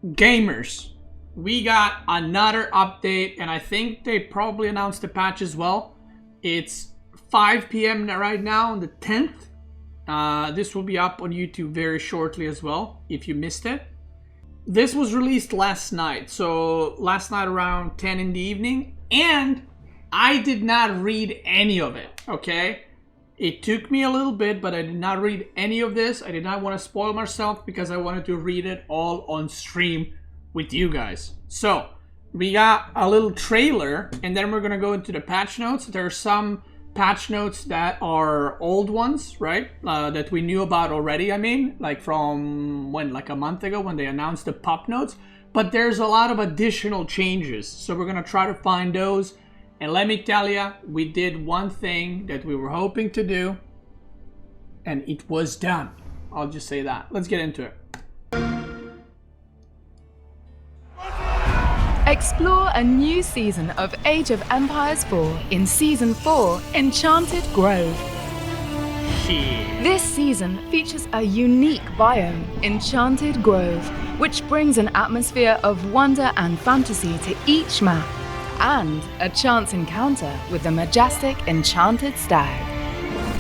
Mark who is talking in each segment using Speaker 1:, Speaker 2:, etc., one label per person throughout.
Speaker 1: Gamers, we got another update, and I think they probably announced the patch as well. It's 5 p.m. right now on the 10th. This will be up on YouTube very shortly as well, if you missed it. This was released last night, so last night around 10 in the evening, and I did not read any of it, okay? It took me a little bit, but I did not read any of this. I did not want to spoil myself because I wanted to read it all on stream with you guys. So, we got a little trailer, and then we're going to go into the patch notes. There are some patch notes that are old ones, right? That we knew about already, I mean. Like from, when? Like a month ago when they announced the pop notes. But there's a lot of additional changes. So we're going to try to find those. And let me tell you, we did one thing that we were hoping to do, and it was done. I'll just say that. Let's get into it.
Speaker 2: Explore a new season of Age of Empires 4 in Season 4, Enchanted Grove.
Speaker 1: Shit.
Speaker 2: This season features a unique biome, Enchanted Grove, which brings an atmosphere of wonder and fantasy to each map, and a chance encounter with the majestic Enchanted Stag.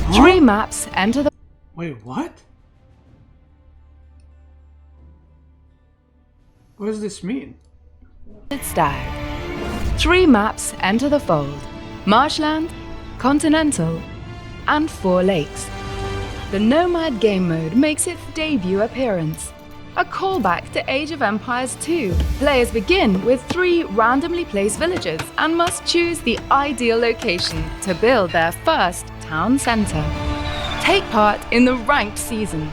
Speaker 1: Huh?
Speaker 2: 3 maps enter the...
Speaker 1: Wait, what? What does this mean?
Speaker 2: Stag. 3 maps enter the fold: Marshland, Continental, and 4 lakes. The Nomad game mode makes its debut appearance. A callback to Age of Empires 2. Players begin with 3 randomly placed villages and must choose the ideal location to build their first town center. Take part in the ranked season.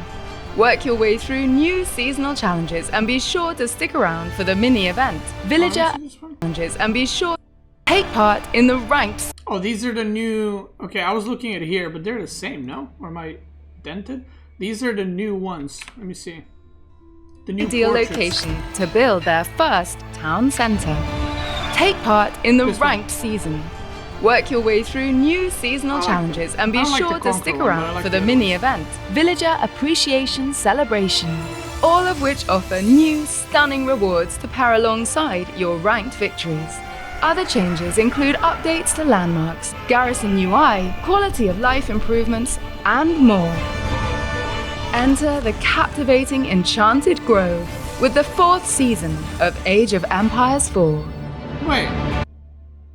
Speaker 2: Work your way through new seasonal challenges and be sure to stick around for the mini event. Villager challenges and be sure to take part in the ranked...
Speaker 1: Oh, these are the new... Okay, I was looking at here, but they're the same, no? Or am I dented? These are the new ones. Let me see. The new
Speaker 2: ideal
Speaker 1: portraits.
Speaker 2: Location to build their first town center. Take part in the
Speaker 1: This
Speaker 2: ranked season. Work your way through new seasonal challenges and be sure to stick around for the mini event, Villager Appreciation Celebration, all of which offer new, stunning rewards to pair alongside your ranked victories. Other changes include updates to landmarks, garrison UI, quality of life improvements, and more. Enter the captivating Enchanted Grove with the 4th season of Age of Empires 4.
Speaker 1: Wait.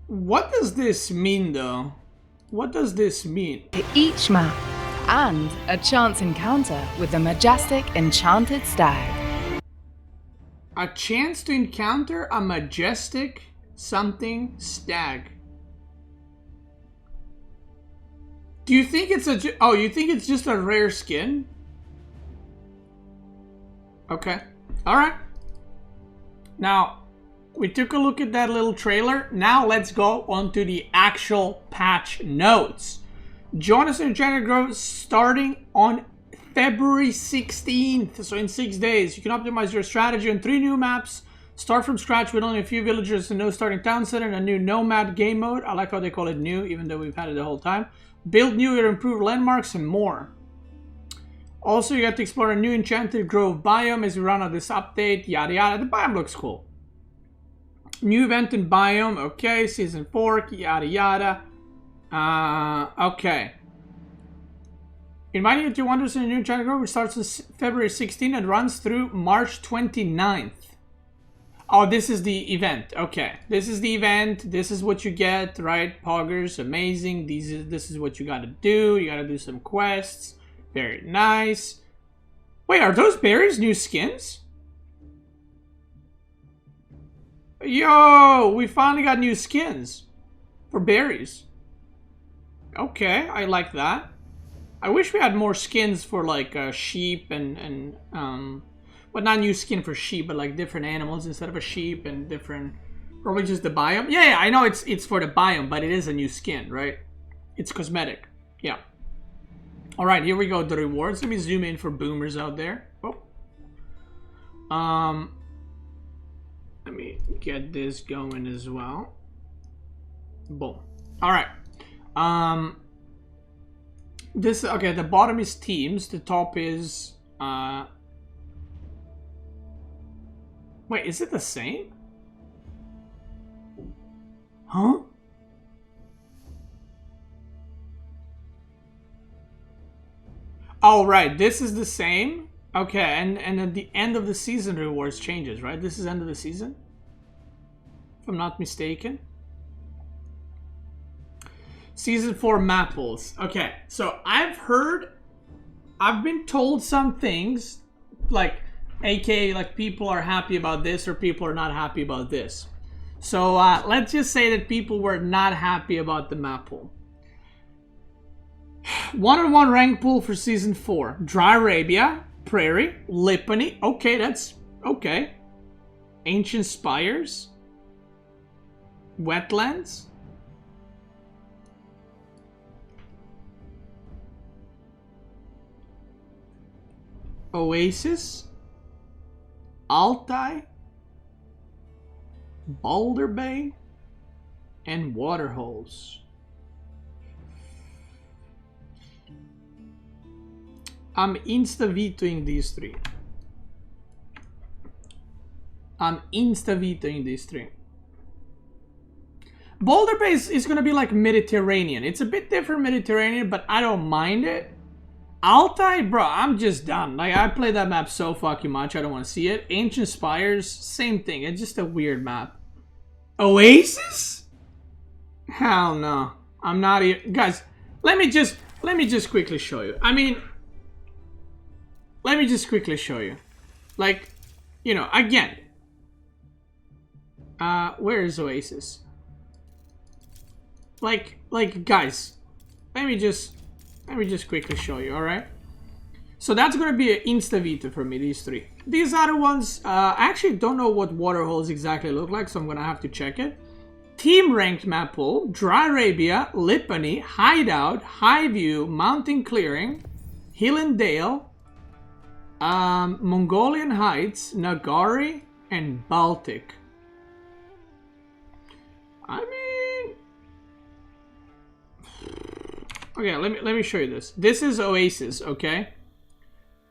Speaker 1: What does this mean, though? What does this mean?
Speaker 2: To each map, and a chance encounter with the majestic Enchanted Stag.
Speaker 1: A chance to encounter a majestic something stag. Do you think it's a... Oh, you think it's just a rare skin? Okay. Alright. Now, we took a look at that little trailer. Now let's go on to the actual patch notes. Join us in Enchanted Grove starting on February 16th. So in 6 days, you can optimize your strategy on 3 new maps. Start from scratch with only a few villagers and no starting town center, and a new Nomad game mode. I like how they call it new, even though we've had it the whole time. Build new or improved landmarks and more. Also, you have to explore a new Enchanted Grove biome as we run out this update. Yada yada. The biome looks cool. New event in biome. Okay. Season 4. Yada yada. Okay. Inviting you to wonders in a new Enchanted Grove, which starts on February 16th and runs through March 29th. Oh, this is the event. Okay. This is the event. This is what you get, right? Poggers. Amazing. This is what you gotta do. You gotta do some quests. Very nice. Wait, are those berries new skins? Yo, we finally got new skins for berries. Okay, I like that. I wish we had more skins for like sheep and but not new skin for sheep, but like different animals instead of a sheep and different. Probably just the biome. Yeah, I know it's for the biome, but it is a new skin, right? It's cosmetic. Yeah. All right, here we go. The rewards. Let me zoom in for boomers out there. Oh. Let me get this going as well. Boom. All right. This okay. The bottom is teams. The top is Wait, is it the same? Huh? Oh, right. This is the same. Okay, and at the end of the season rewards changes, right? This is end of the season, if I'm not mistaken. Season 4 map pools. Okay, so I've been told some things, like, aka, like, people are happy about this or people are not happy about this. So let's just say that people were not happy about the map pool. 1-on-1 rank pool for Season 4. Dry Arabia, Prairie, Lipany. Okay, that's okay. Ancient Spires. Wetlands. Oasis. Altai. Boulder Bay. And Waterholes. I'm insta-vetoing these three. Boulder Bay is gonna be like Mediterranean. It's a bit different Mediterranean, but I don't mind it. Altai, bro, I'm just done. Like, I play that map so fucking much, I don't want to see it. Ancient Spires, same thing. It's just a weird map. Oasis? Hell no. I'm not even... Guys, let me just quickly show you. I mean... Let me just quickly show you. Like, you know, again. Where is Oasis? Like, guys. Let me just quickly show you, alright? So that's gonna be an insta-veto for me, these three. These other ones, I actually don't know what waterholes exactly look like, so I'm gonna have to check it. Team ranked map pool, Dry Arabia, Lipany, Hideout, Highview, Mountain Clearing, Hill and Dale, Mongolian Heights, Nagari, and Baltic. I mean... Okay, let me show you this. This is Oasis, okay?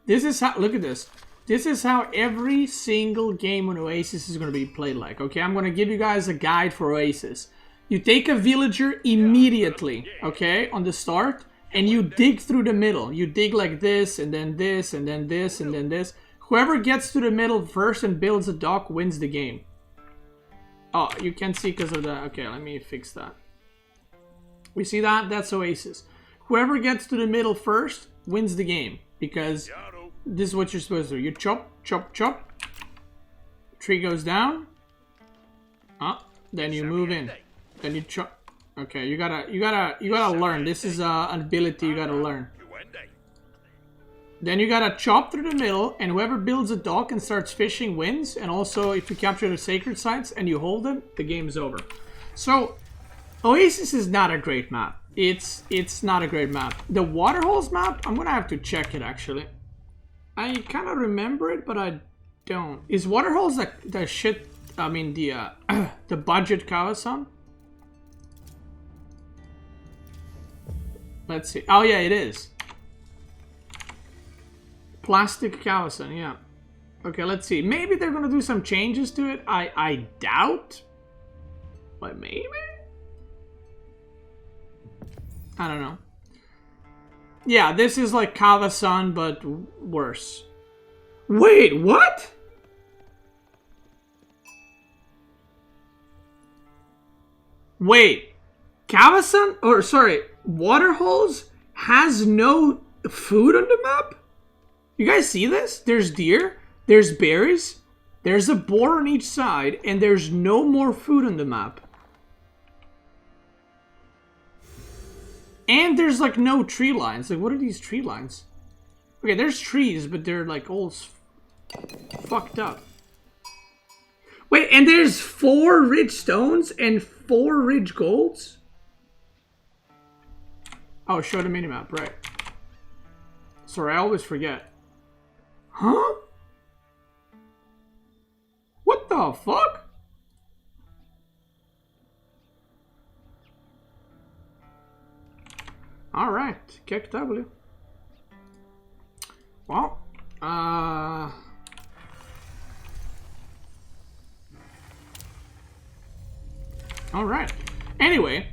Speaker 1: This is how... Look at this. This is how every single game on Oasis is going to be played like, okay? I'm going to give you guys a guide for Oasis. You take a villager immediately, okay, on the start, and you dig through the middle. You dig like this, and then this, and then this, and then this. Whoever gets to the middle first and builds a dock wins the game. Oh, you can't see because of the... Okay, let me fix that. We see that? That's Oasis. Whoever gets to the middle first wins the game. Because this is what you're supposed to do. You chop, chop, chop. Tree goes down. Then you move in. Then you chop. Okay, you gotta learn. This is an ability you gotta learn. Then you gotta chop through the middle, and whoever builds a dock and starts fishing wins. And also, if you capture the sacred sites and you hold them, the game's over. So, Oasis is not a great map. It's not a great map. The Waterholes map, I'm gonna have to check it actually. I kind of remember it, but I don't. Is Waterholes the shit? I mean the the budget Kawasan? Let's see. Oh yeah, it is. Plastic Kawasan, yeah. Okay, let's see. Maybe they're gonna do some changes to it. I doubt. But maybe? I don't know. Yeah, this is like Kawasan, but worse. Wait, what? Wait. Kawasan, or sorry, Waterholes has no food on the map? You guys see this? There's deer, there's berries, there's a boar on each side, and there's no more food on the map. And there's like no tree lines. Like, what are these tree lines? Okay, there's trees, but they're like all fucked up. Wait, and there's 4 rich stones and 4 rich golds? Oh, show the minimap, right. Sorry, I always forget. Huh? What the fuck? Alright, kick W. Well, All right. Anyway,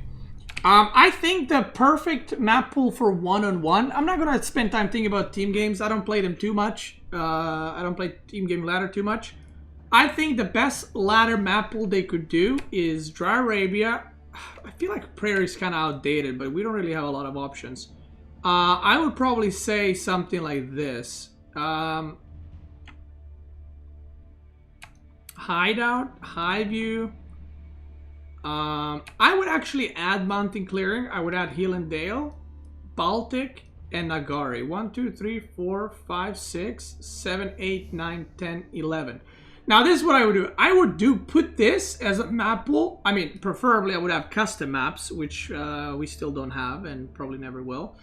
Speaker 1: I think the perfect map pool for one-on-one. I'm not gonna spend time thinking about team games. I don't play them too much. I don't play team game ladder too much. I think the best ladder map pool they could do is Dry Arabia. I feel like Prairie is kind of outdated, but we don't really have a lot of options. I would probably say something like this. Hideout, High View. I would actually add Mountain Clearing. I would add Hill and Dale, Baltic, and Nagari. 1, 2, 3, 4, 5, 6, 7, 8, 9, 10, 11. Now this is what I would do. I would put this as a map pool. I mean, preferably I would have custom maps, which we still don't have and probably never will.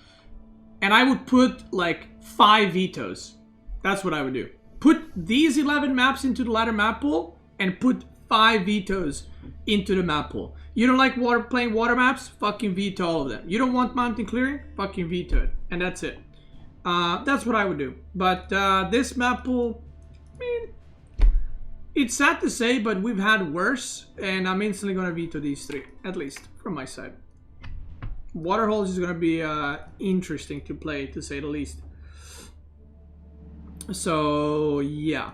Speaker 1: And I would put like 5 vetoes. That's what I would do. Put these 11 maps into the ladder map pool and put 5 vetoes into the map pool. You don't like playing water maps? Fucking veto all of them. You don't want mountain clearing? Fucking veto it. And that's it. That's what I would do. But this map pool, I mean, it's sad to say, but we've had worse. And I'm instantly going to veto these 3, at least from my side. Waterholes is going to be interesting to play, to say the least. So, yeah.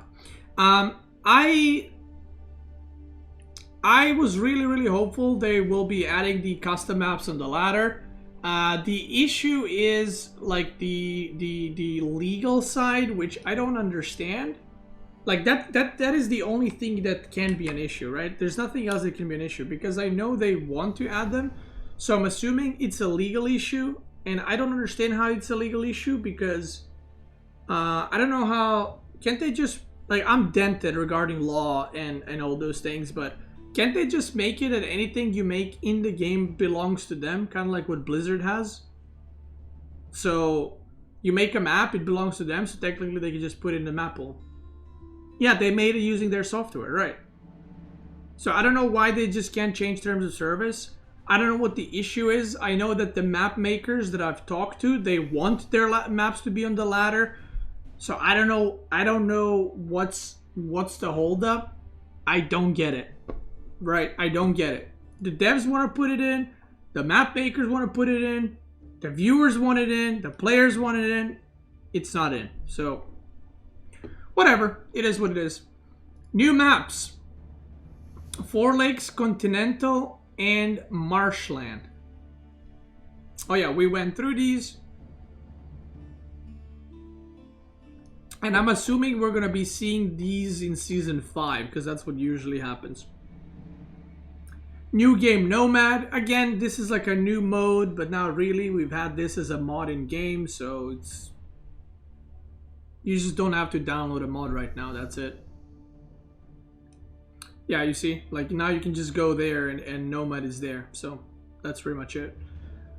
Speaker 1: I was really hopeful they will be adding the custom maps on the ladder. The issue is like the legal side, which I don't understand. Like that is the only thing that can be an issue, right? There's nothing else that can be an issue because I know they want to add them. So I'm assuming it's a legal issue, and I don't understand how it's a legal issue because I don't know how. Can't they just, like, I'm dented regarding law and all those things, but can't they just make it that anything you make in the game belongs to them, kind of like what Blizzard has? So you make a map, it belongs to them, so technically they can just put it in the map pool. Yeah, they made it using their software, right? So I don't know why they just can't change terms of service. I don't know what the issue is. I know that the map makers that I've talked to, they want their maps to be on the ladder. So I don't know what's the holdup. I don't get it. Right? I don't get it. The devs want to put it in. The map makers want to put it in. The viewers want it in. The players want it in. It's not in. So whatever. It is what it is. New maps. 4 Lakes, Continental, and Marshland. Oh yeah, we went through these. And I'm assuming we're going to be seeing these in Season 5, because that's what usually happens. New game, Nomad. Again, this is like a new mode, but not really. We've had this as a mod in game, so it's... You just don't have to download a mod right now, that's it. Yeah, you see? Like, now you can just go there and Nomad is there. So, that's pretty much it.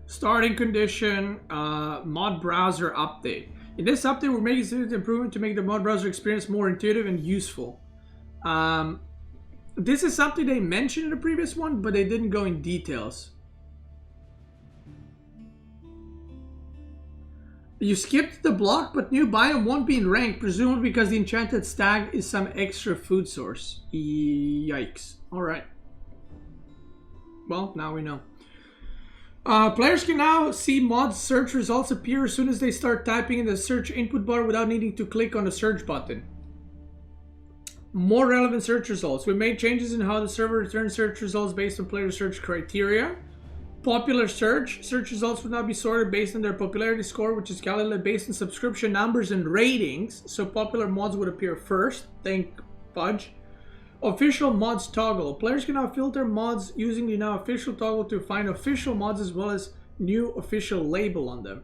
Speaker 1: Starting condition, mod browser update. In this update, we're making significant improvement to make the mod browser experience more intuitive and useful. This is something they mentioned in the previous one, but they didn't go in details. You skipped the block, but new biome won't be in rank, presumably because the enchanted stag is some extra food source. Yikes. Alright. Well, now we know. Players can now see mod search results appear as soon as they start typing in the search input bar without needing to click on the search button. More relevant search results. We made changes in how the server returns search results based on player search criteria. Popular search. Search results will now be sorted based on their popularity score, which is calculated based on subscription numbers and ratings. So popular mods would appear first. Thank fudge. Official mods toggle. Players can now filter mods using the now official toggle to find official mods as well as new official label on them.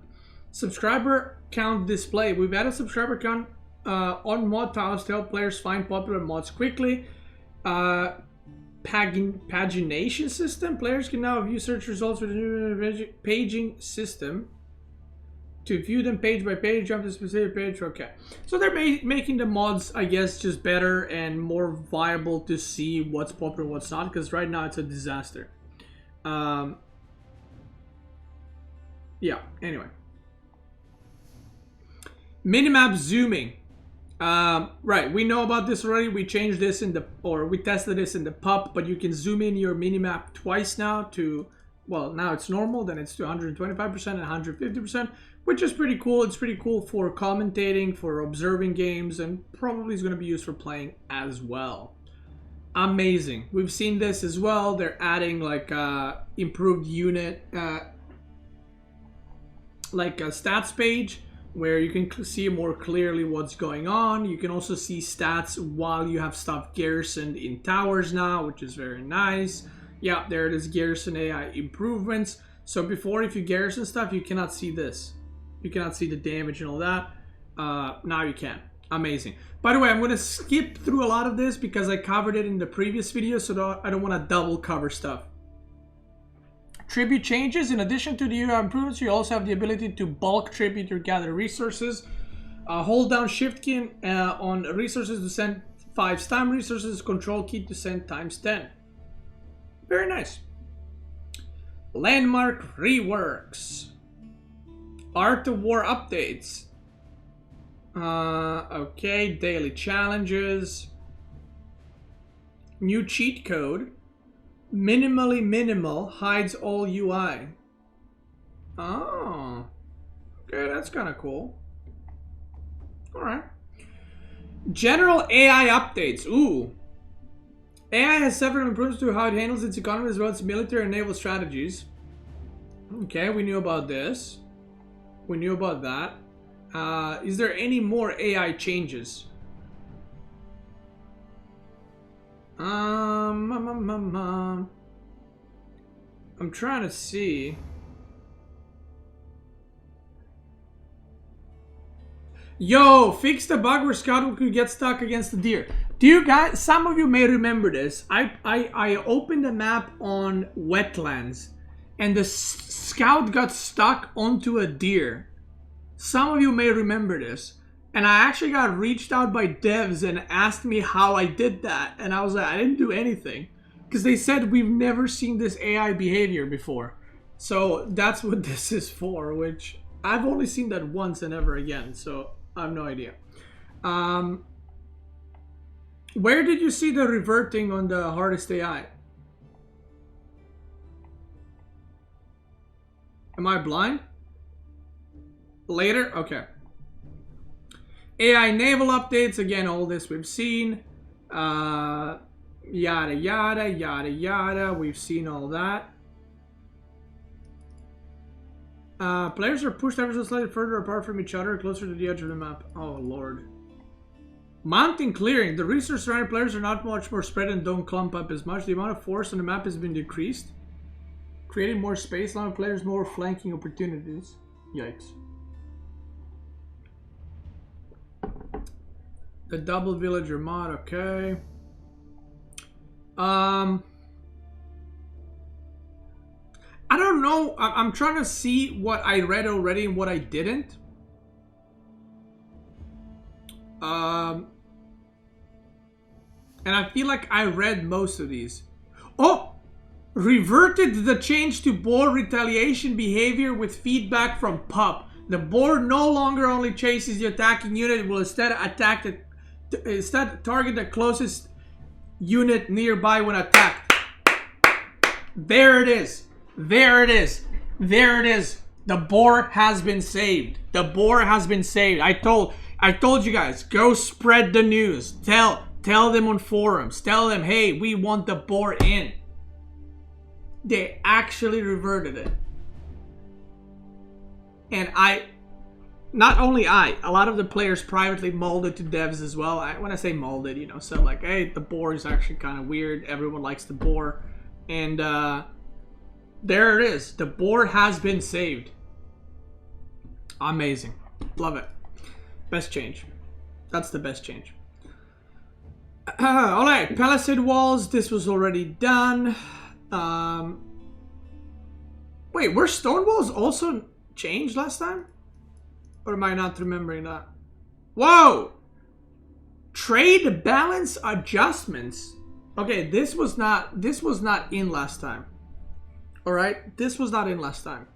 Speaker 1: Subscriber count display. We've added subscriber count on mod tiles to help players find popular mods quickly. Pagination system. Players can now view search results with a new paging system. To view them page by page, jump to a specific page. Okay. So they're making the mods, I guess, just better and more viable to see what's popular and what's not. Because right now it's a disaster. Yeah, anyway. Minimap zooming. Right, we know about this already. We changed this we tested this in the pup, but you can zoom in your minimap twice now to, well, now it's normal, then it's to 125% and 150%, which is pretty cool. It's pretty cool for commentating, for observing games, and probably is going to be used for playing as well. Amazing. We've seen this as well. They're adding like improved unit, like a stats page, where you can see more clearly what's going on. You can also see stats while you have stuff garrisoned in towers now, which is very nice. Yeah, there it is, garrison AI improvements. So before, if you garrison stuff, you cannot see this. You cannot see the damage and all that. Now you can. Amazing. By the way, I'm going to skip through a lot of this because I covered it in the previous video, so I don't want to double cover stuff. Tribute changes. In addition to the UI improvements, you also have the ability to bulk tribute or gather resources. Hold down shift key on resources to send 5 time resources, control key to send times 10. Very nice. Landmark reworks. Art of War updates. Okay, daily challenges. New cheat code. Minimally minimal hides all UI. Oh. Okay, that's kind of cool. Alright. General AI updates. Ooh. AI has several improvements to how it handles its economy as well as military and naval strategies. Okay, we knew about this. We knew about that. Is there any more AI changes? I'm trying to see. Yo, fix the bug where Scout could get stuck against the deer. Do you guys, some of you may remember this. I opened a map on wetlands and the Scout got stuck onto a deer. Some of you may remember this. And I actually got reached out by devs and asked me how I did that. And I was like, I didn't do anything. Because they said we've never seen this AI behavior before. So that's what this is for, which I've only seen that once and never again. So I have no idea. Where did you see the reverting on the hardest AI? Am I blind? Later? Okay. AI naval updates, again, all this we've seen. Yada, yada, yada, yada. We've seen all that. Players are pushed ever so slightly further apart from each other, closer to the edge of the map. Oh, Lord. Mountain clearing. The resource surrounding players are not much more spread and don't clump up as much. The amount of force on the map has been decreased, creating more space, allowing players more flanking opportunities. Yikes. The double villager mod, okay. I don't know. I'm trying to see what I read already and what I didn't. And I feel like I read most of these. Oh! Reverted the change to boar retaliation behavior with feedback from pup. The boar no longer only chases the attacking unit, it will instead target the closest unit nearby when attacked. There it is. There it is. There it is. The boar has been saved. The boar has been saved. I told you guys, go spread the news. Tell them on forums. Tell them, hey, we want the boar in. They actually reverted it. And not only a lot of the players privately molded to devs as well. When I say molded, you know, so like, hey, the boar is actually kind of weird. Everyone likes the boar. And there it is. The boar has been saved. Amazing. Love it. Best change. That's the best change. Alright, Palisade walls. This was already done. Wait, were stone walls also changed last time? Or am I not remembering that? Whoa! Trade balance adjustments. Okay, this was not in last time. Alright, this was not in last time.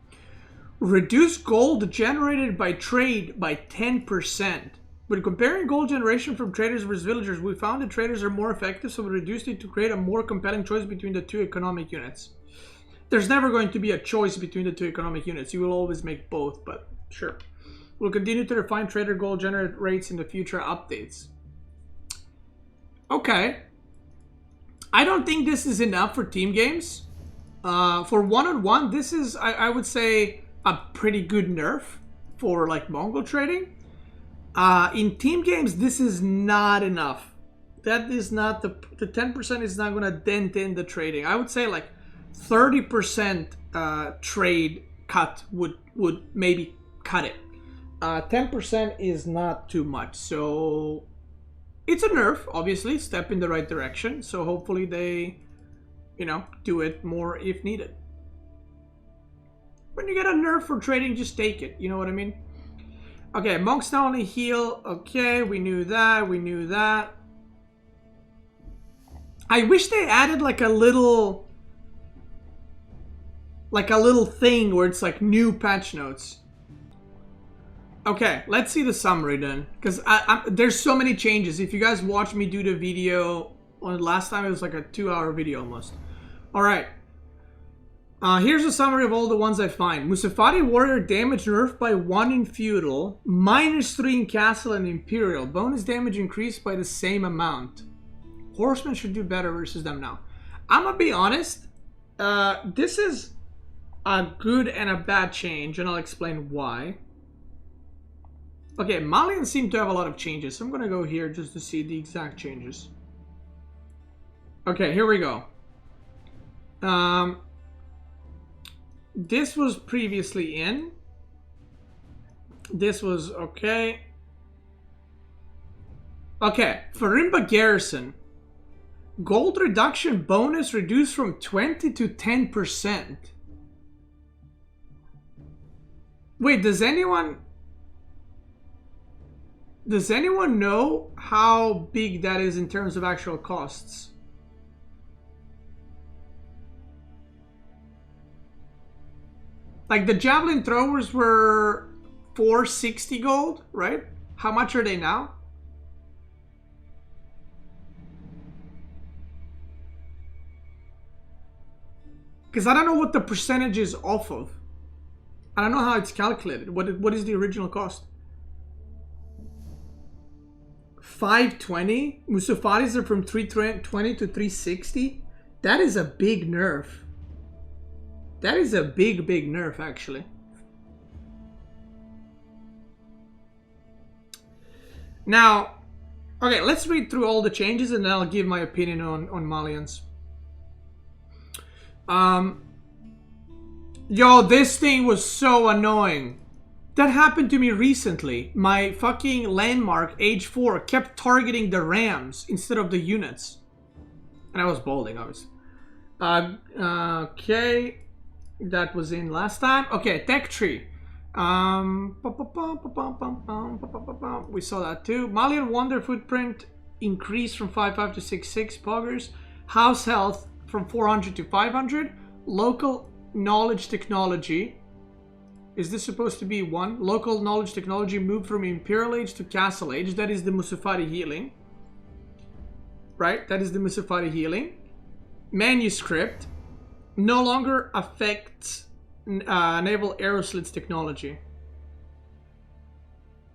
Speaker 1: Reduce gold generated by trade by 10%. When comparing gold generation from traders versus villagers, we found that traders are more effective, so we reduced it to create a more compelling choice between the two economic units. There's never going to be a choice between the two economic units. You will always make both, but sure. We'll continue to refine trader gold generate rates in the future updates. Okay. I don't think this is enough for team games. For one-on-one, this is, I would say, a pretty good nerf for like Mongol trading. In team games, this is not enough. That is not the 10% is not going to dent in the trading. I would say like 30% trade cut would maybe cut it. 10% is not too much. So it's a nerf, obviously, step in the right direction. So hopefully they, you know, do it more if needed. When you get a nerf for trading, just take it. You know what I mean? Okay, monks now only heal. Okay, we knew that. We knew that. I wish they added like a little thing where it's like new patch notes. Okay, let's see the summary then, because there's so many changes. If you guys watched me do the video on last time, it was like a 2-hour video almost. All right. Here's a summary of all the ones I find. Musafari Warrior damage nerfed by 1 in Feudal, -3 in Castle and Imperial. Bonus damage increased by the same amount. Horsemen should do better versus them now. I'm gonna be honest. This is a good and a bad change, and I'll explain why. Okay, Malians seem to have a lot of changes, so I'm gonna go here just to see the exact changes. Okay, here we go. This was previously in. This was okay. Okay, Farimba Garrison. Gold reduction bonus reduced from 20 to 10%. Wait, does anyone know how big that is in terms of actual costs? Like the javelin throwers were 460 gold, right? How much are they now? Because I don't know what the percentage is off of. I don't know how it's calculated. What is the original cost? 520? Musafaris are from 320 to 360? That is a big nerf. That is a big nerf, actually. Now, okay, let's read through all the changes and then I'll give my opinion on Malians. Yo, this thing was so annoying. That happened to me recently. My fucking landmark, age 4, kept targeting the rams instead of the units. And I was balding, obviously. Okay. That was in last time. Okay, tech tree. We saw that too. Malian Wonder footprint increased from 5.5 to 6.6 poggers. House health from 400 to 500. Local knowledge technology. Is this supposed to be 1? Local knowledge technology moved from Imperial Age to Castle Age. That is the Musafari healing. Right? That is the Musafari healing. Manuscript. No longer affects naval arrow slits technology.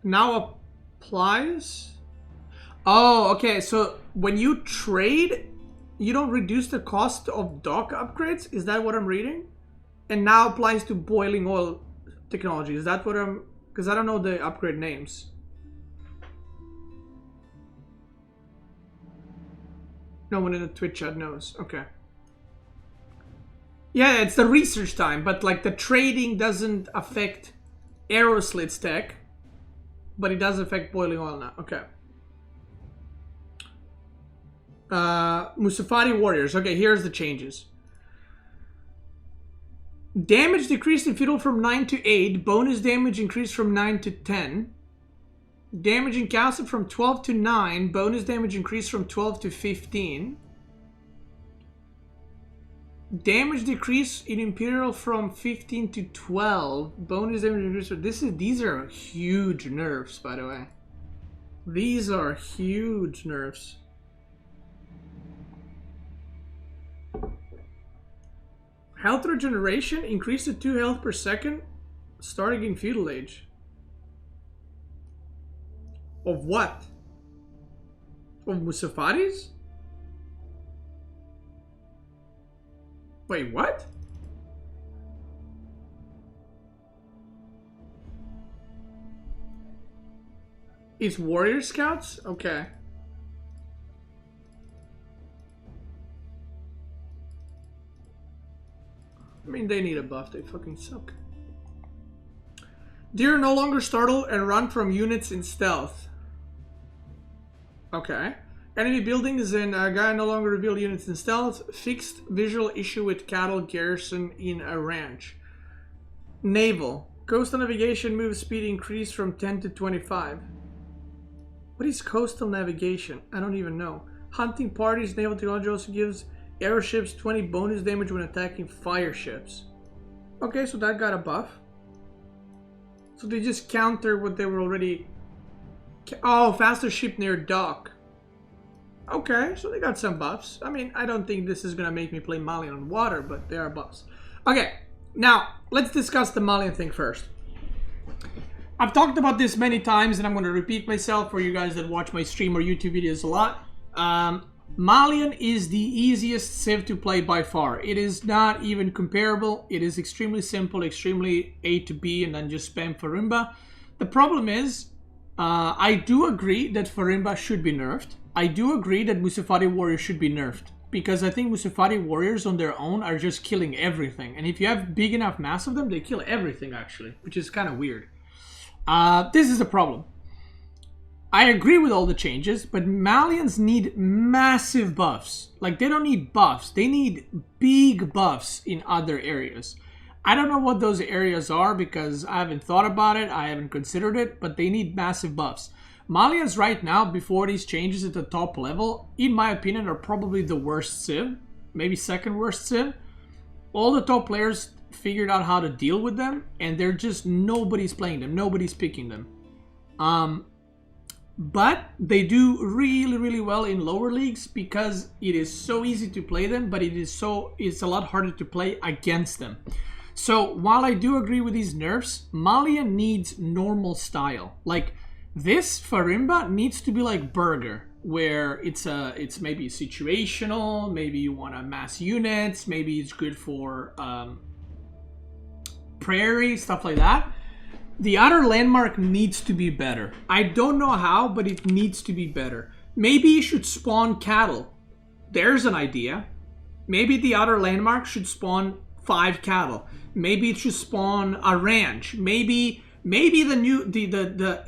Speaker 1: Now applies. Oh, okay. So when you trade, you don't reduce the cost of dock upgrades. Is that what I'm reading? And now applies to boiling oil technology. Is that what I'm? Because I don't know the upgrade names. No one in the Twitch chat knows. Okay. Yeah, it's the research time, but like the trading doesn't affect arrow slits tech, but it does affect boiling oil now. Okay. Musafari Warriors. Okay, here's the changes. Damage decreased in Fiddle from 9 to 8. Bonus damage increased from 9 to 10. Damage in Castle from 12 to 9. Bonus damage increased from 12 to 15. Damage decrease in Imperial from 15 to 12. Bonus damage increase. These are huge nerfs, by the way. These are huge nerfs. Health regeneration increased to 2 health per second starting in feudal age. Of what? Of Musafaris? Wait, what? It's warrior scouts? Okay. I mean, they need a buff. They fucking suck. Deer no longer startle and run from units in stealth. Okay. Enemy buildings and guy no longer reveal units in stealth. Fixed visual issue with cattle garrison in a ranch. Naval. Coastal navigation move speed increased from 10 to 25. What is coastal navigation? I don't even know. Hunting parties, naval technology also gives airships 20 bonus damage when attacking fire ships. Okay, so that got a buff. So they just counter what they were already... Oh, faster ship near dock. Okay, so they got some buffs. I mean, I don't think this is gonna make me play Malian on water, but they are buffs. Okay, now let's discuss the Malian thing first. I've talked about this many times, and I'm going to repeat myself for you guys that watch my stream or YouTube videos a lot. Malian is the easiest civ to play by far. It is not even comparable. It is extremely simple, extremely A to B, and then just spam Farimba. The problem is, I do agree that Farimba should be nerfed. I do agree that Musafari warriors should be nerfed, because I think Musafari warriors on their own are just killing everything. And if you have big enough mass of them, they kill everything actually, which is kind of weird. This is a problem. I agree with all the changes, but Malians need massive buffs. Like, they don't need buffs. They need big buffs in other areas. I don't know what those areas are because I haven't thought about it. I haven't considered it, but they need massive buffs. Malians right now, before these changes at the top level, in my opinion, are probably the worst civ. Maybe second worst civ. All the top players figured out how to deal with them, and they're just, nobody's playing them, nobody's picking them. But they do really, really well in lower leagues because it is so easy to play them, but it's a lot harder to play against them. So while I do agree with these nerfs, Malian needs normal style. Like, this Farimba needs to be like Burger, where it's maybe situational, maybe you want to mass units, maybe it's good for prairie, stuff like that. The other landmark needs to be better. I don't know how, but it needs to be better. Maybe you should spawn cattle. There's an idea. Maybe the other landmark should spawn 5 cattle. Maybe it should spawn a ranch. Maybe the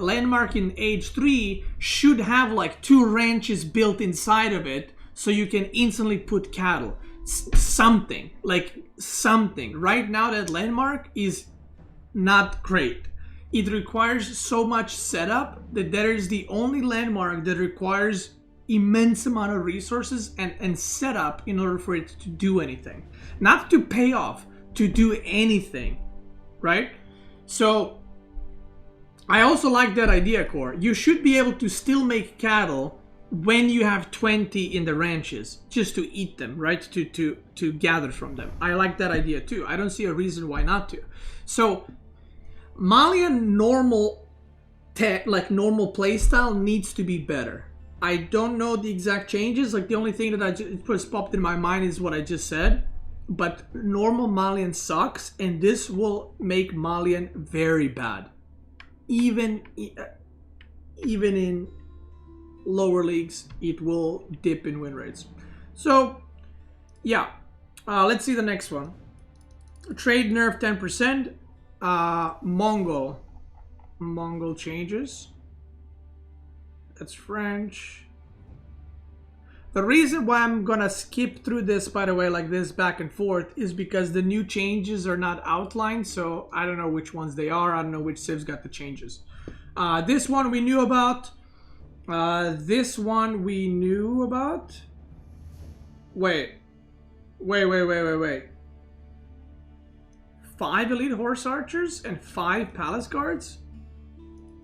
Speaker 1: landmark in age 3 should have like 2 ranches built inside of it, so you can instantly put cattle. Something. Right now that landmark is not great. It requires so much setup that there is the only landmark that requires immense amount of resources and setup in order for it to do anything. Not to pay off, to do anything, right? So I also like that idea, Core. You should be able to still make cattle when you have 20 in the ranches, just to eat them, right? To gather from them. I like that idea too. I don't see a reason why not to. So Malian normal playstyle needs to be better. I don't know the exact changes. Like, the only thing that just popped in my mind is what I just said. But normal Malian sucks, and this will make Malian very bad. Even in lower leagues, it will dip in win rates. So, yeah. Let's see the next one. Trade nerf 10%. Mongol changes. That's French. The reason why I'm gonna skip through this, by the way, like this back and forth, is because the new changes are not outlined, so I don't know which ones they are. I don't know which civs got the changes. This one we knew about. This one we knew about. Wait. 5 elite horse archers and 5 palace guards?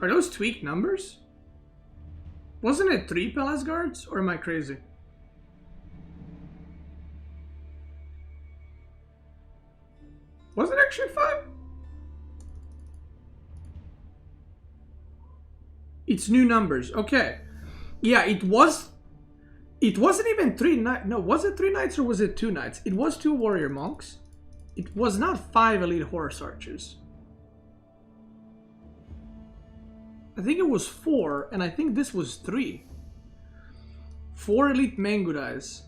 Speaker 1: Are those tweaked numbers? Wasn't it 3 Palace Guards, or am I crazy? Was it actually 5? It's new numbers. Okay. Yeah, it was. It wasn't even 3 knights. No, was it 3 knights or was it 2 knights? It was 2 warrior monks. It was not 5 elite horse archers. I think it was 4, and I think this was 3. 4 elite Mangudais.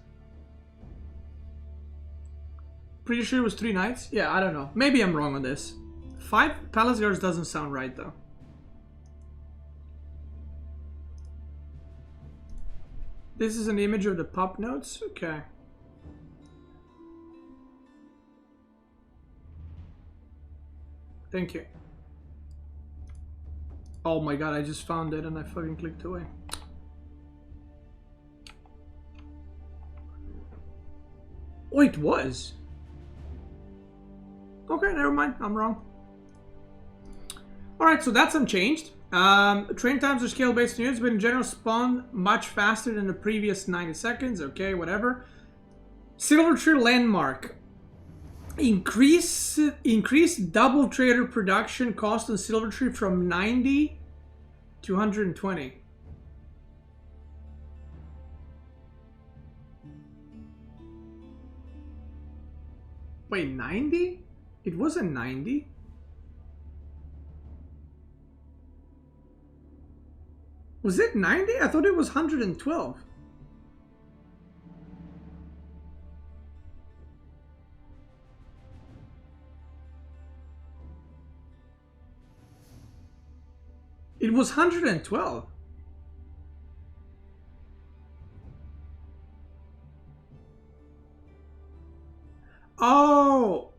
Speaker 1: Pretty sure it was 3 knights? Yeah, I don't know. Maybe I'm wrong on this. 5 Palace Guards doesn't sound right, though. This is an image of the pop notes? Okay. Thank you. Oh my god, I just found it and I fucking clicked away. Oh, it was. Okay, never mind. I'm wrong. Alright, so that's unchanged. Train times are scale based on units, but in general spawn much faster than the previous 90 seconds. Okay, whatever. Silver Tree Landmark. Increased double trader production cost on Silver Tree from 90 to 120. Wait, 90? It wasn't 90. Was it 90? I thought it was 112. It was 112. Oh.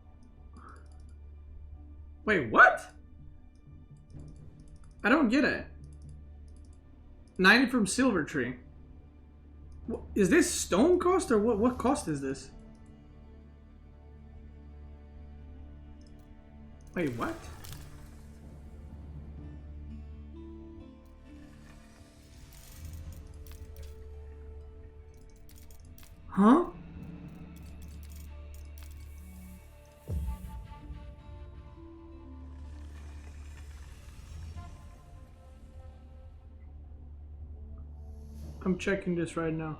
Speaker 1: Wait, what? I don't get it. 90 from Silver Tree. Is this stone cost or what cost is this? Wait, what? Huh? I'm checking this right now.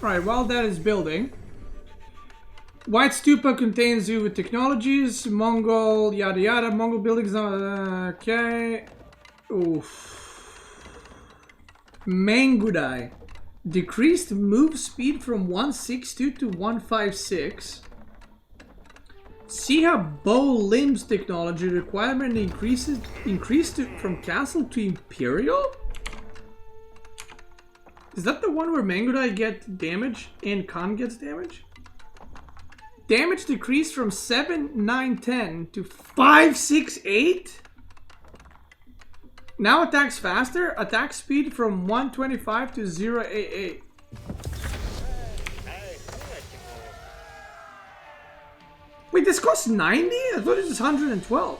Speaker 1: Alright, while that is building, White Stupa contains you with technologies, Mongol, yada yada, Mongol buildings, okay. Oof. Mangudai. Decreased move speed from 162 to 156. See how bow limbs technology requirement increased from castle to imperial? Is that the one where Mangudai get damage and Khan gets damage? Damage decreased from 7, 9, 10 to 5, 6, 8? Now attacks faster. Attack speed from 125 to 088. Wait, this costs 90? I thought it was 112.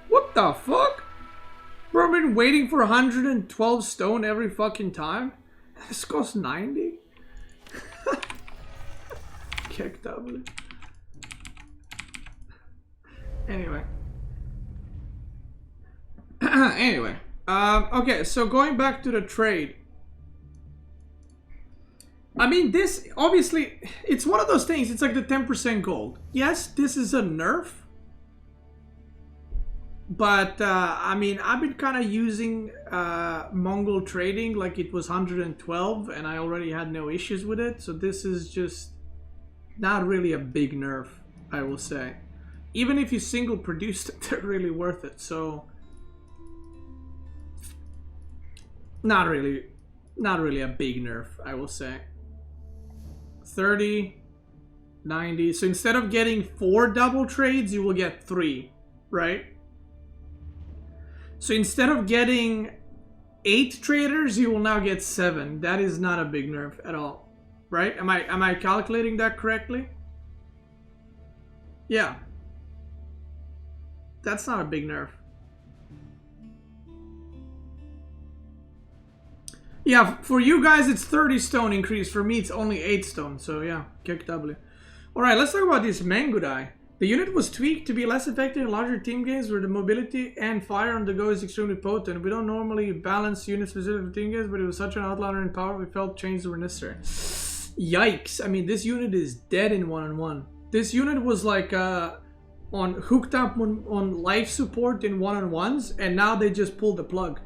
Speaker 1: What the fuck? Bro, I've been waiting for 112 stone every fucking time. This costs 90? Kicked up. Anyway. Anyway. Okay, so going back to the trade. I mean, this, obviously, it's one of those things. It's like the 10% gold. Yes, this is a nerf. But, I mean, I've been kind of using Mongol trading like it was 112. And I already had no issues with it. So this is just not really a big nerf, I will say. Even if you single produced it, they're really worth it. So, not really a big nerf, I will say. 30, 90. So instead of getting 4 double trades, you will get 3, right? So instead of getting 8 traders, you will now get 7. That is not a big nerf at all. right? Am I calculating that correctly? Yeah. That's not a big nerf. Yeah, for you guys it's 30 stone increase. For me it's only 8 stone. So yeah, kick W. Alright, let's talk about this Mangudai. The unit was tweaked to be less effective in larger team games where the mobility and fire on the go is extremely potent. We don't normally balance units specific for team games, but it was such an outlier in power we felt changes were necessary. Yikes. I mean, this unit is dead in 1-on-1. This unit was like hooked up on life support in 1-on-1s, and now they just pulled the plug.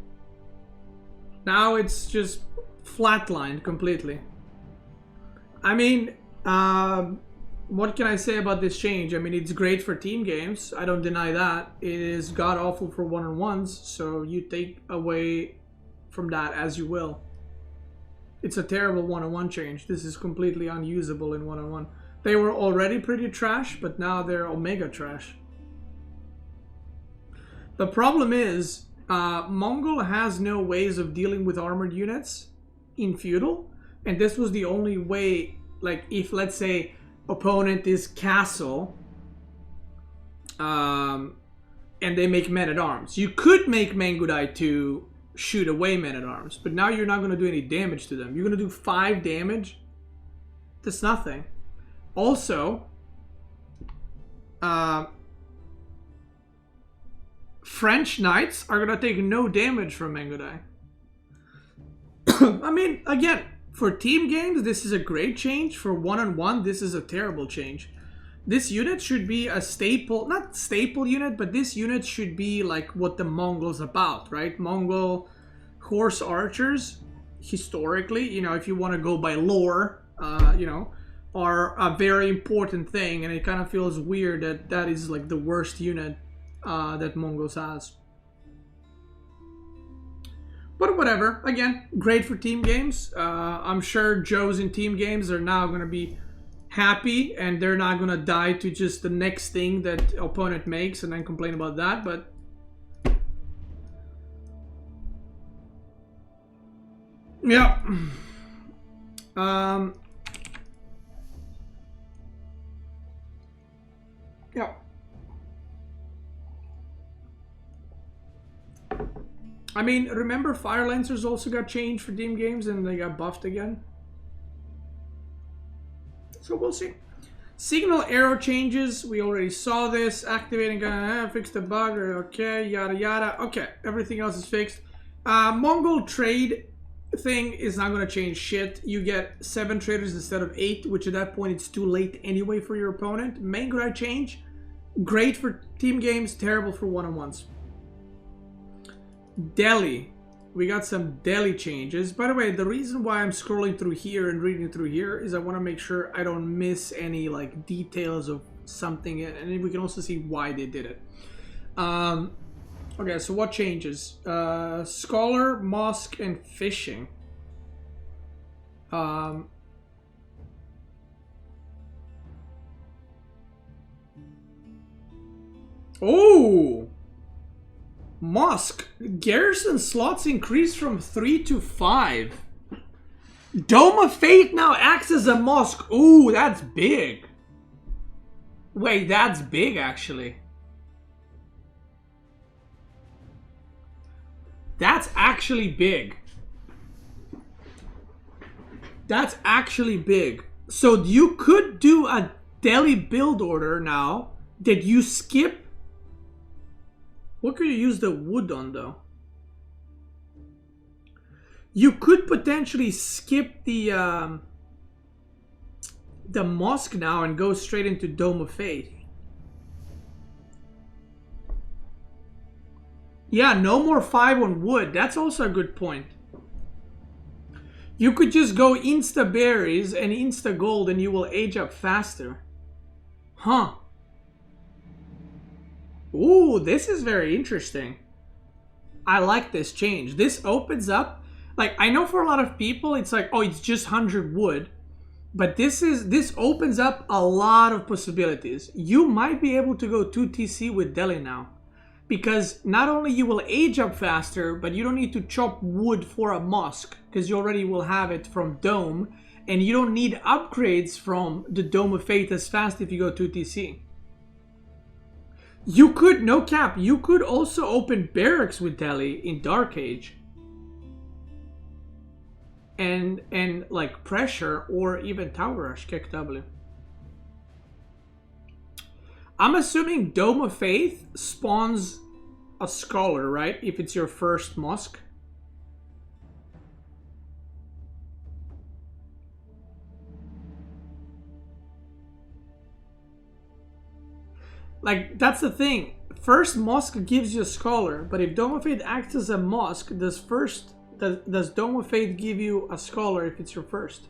Speaker 1: Now it's just flatlined completely. I mean, what can I say about this change? I mean, it's great for team games. I don't deny that. It is god-awful for 1-on-1s, so you take away from that as you will. It's a terrible 1-on-1 change. This is completely unusable in 1-on-1. They were already pretty trash, but now they're omega trash. The problem is, Mongol has no ways of dealing with armored units in Feudal, and this was the only way, like if let's say opponent is castle and they make men-at-arms. You could make Mangudai to shoot away men-at-arms, but now you're not going to do any damage to them. You're going to do 5 damage? That's nothing. Also, French knights are going to take no damage from Mangudai. I mean, again, for team games, this is a great change. For 1-on-1, this is a terrible change. This unit should be a staple, not staple unit, but this unit should be like what the Mongols about, right? Mongol horse archers, historically, you know, if you want to go by lore, you know, are a very important thing, and it kind of feels weird that that is like the worst unit that Mongols has. But whatever, again, great for team games. I'm sure Joes in team games are now going to be happy, and they're not going to die to just the next thing that opponent makes and then complain about that, but yeah. Yeah. I mean, remember Fire Lancers also got changed for team games and they got buffed again. So we'll see. Signal arrow changes, we already saw this. Activating gun, fix the bug, okay, yada yada. Okay, everything else is fixed. Mongol trade thing is not going to change shit. You get 7 traders instead of 8, which at that point it's too late anyway for your opponent. Mangudai change, great for team games, terrible for 1-on-1s. Delhi. We got some Delhi changes. By the way, the reason why I'm scrolling through here and reading through here is I want to make sure I don't miss any like details of something, and we can also see why they did it. Okay, so what changes? Scholar, Mosque, and Fishing. Oh! Mosque. Garrison slots increased from 3 to 5. Dome of Fate now acts as a mosque. Ooh, that's big. Wait, that's big actually. That's actually big. That's actually big. So you could do a Delhi build order now that you skip. What could you use the wood on though? You could potentially skip the mosque now and go straight into Dome of Faith. Yeah, no more 5 on wood. That's also a good point. You could just go insta berries and insta gold and you will age up faster. Huh. Ooh, this is very interesting. I like this change. This opens up, like, I know for a lot of people it's like, oh, it's just 100 wood, but this opens up a lot of possibilities. You might be able to go 2 TC with Delhi now, because not only you will age up faster, but you don't need to chop wood for a mosque because you already will have it from Dome, And you don't need upgrades from the Dome of Fate as fast if you go 2TC. You could, no cap, you could also open barracks with Delhi in Dark Age. And like pressure or even Tower Rush, kick W. I'm assuming Dome of Faith spawns a Scholar, right? If it's your first mosque. Like, that's the thing. First mosque gives you a Scholar, but if Dome of Faith acts as a mosque, does Dome of Faith give you a Scholar if it's your first?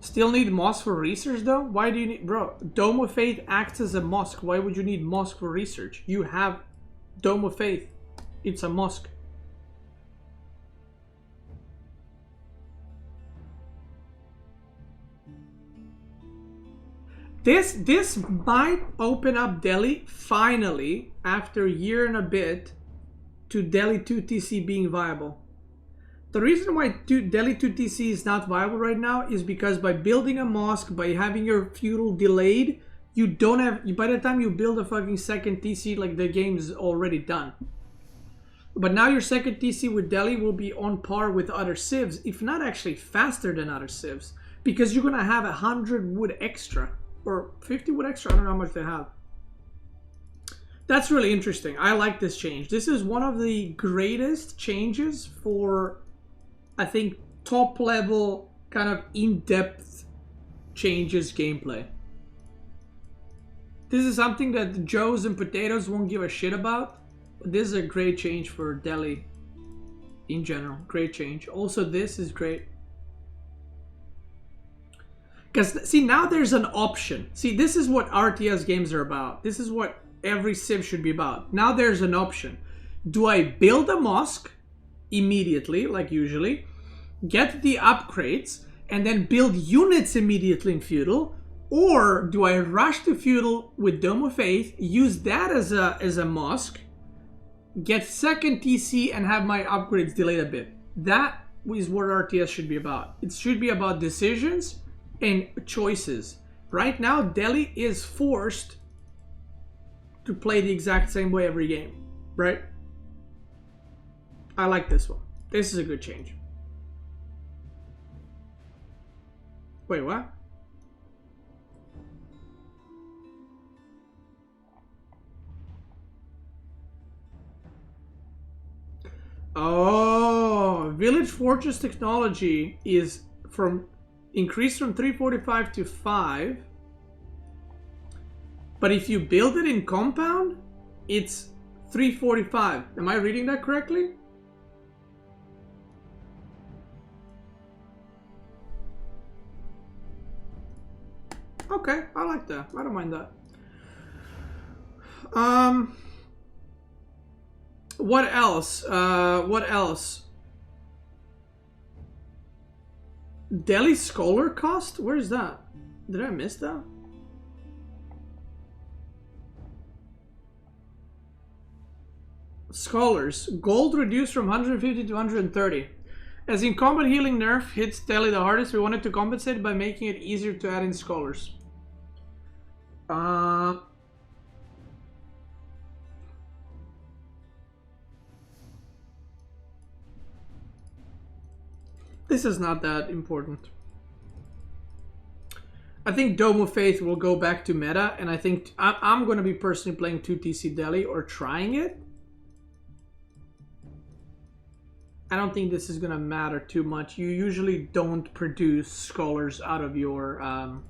Speaker 1: Still need mosque for research though? Why do you need... Bro, Dome of Faith acts as a mosque. Why would you need mosque for research? You have Dome of Faith. It's a mosque. This might open up Delhi finally after a year and a bit to Delhi 2TC being viable. The reason why Delhi 2TC is not viable right now is because by building a mosque, by having your feudal delayed, you don't have, by the time you build a fucking second TC, like the game is already done. But now your second TC with Delhi will be on par with other civs, if not actually faster than other civs, because you're gonna have 100 wood extra. Or 50 wood extra, I don't know how much they have. That's really interesting. I like this change. This is one of the greatest changes for, I think, top level, kind of in-depth changes gameplay. This is something that the Joes and Potatoes won't give a shit about. But this is a great change for Delhi in general. Great change. Also, this is great. Because, see, now there's an option. See, this is what RTS games are about. This is what every civ should be about. Now there's an option. Do I build a mosque immediately, like usually, get the upgrades, and then build units immediately in feudal? Or do I rush to feudal with Dome of Faith, use that as a mosque, get second TC, and have my upgrades delayed a bit? That is what RTS should be about. It should be about decisions and choices. Right now, Delhi is forced to play the exact same way every game, right? I like this one. This is a good change. Wait, what? Oh, Village Fortress technology is increased from 345 to 5. But if you build it in compound, it's 345. Am I reading that correctly? Okay, I like that. I don't mind that. What else? What else? Delhi Scholar cost? Where is that? Did I miss that? Scholars. Gold reduced from 150 to 130. As in combat healing nerf hits Delhi the hardest, we wanted to compensate by making it easier to add in scholars. This is not that important. I think Dome of Faith will go back to meta, and I think I'm going to be personally playing 2TC Delhi or trying it. I don't think this is going to matter too much. You usually don't produce scholars out of your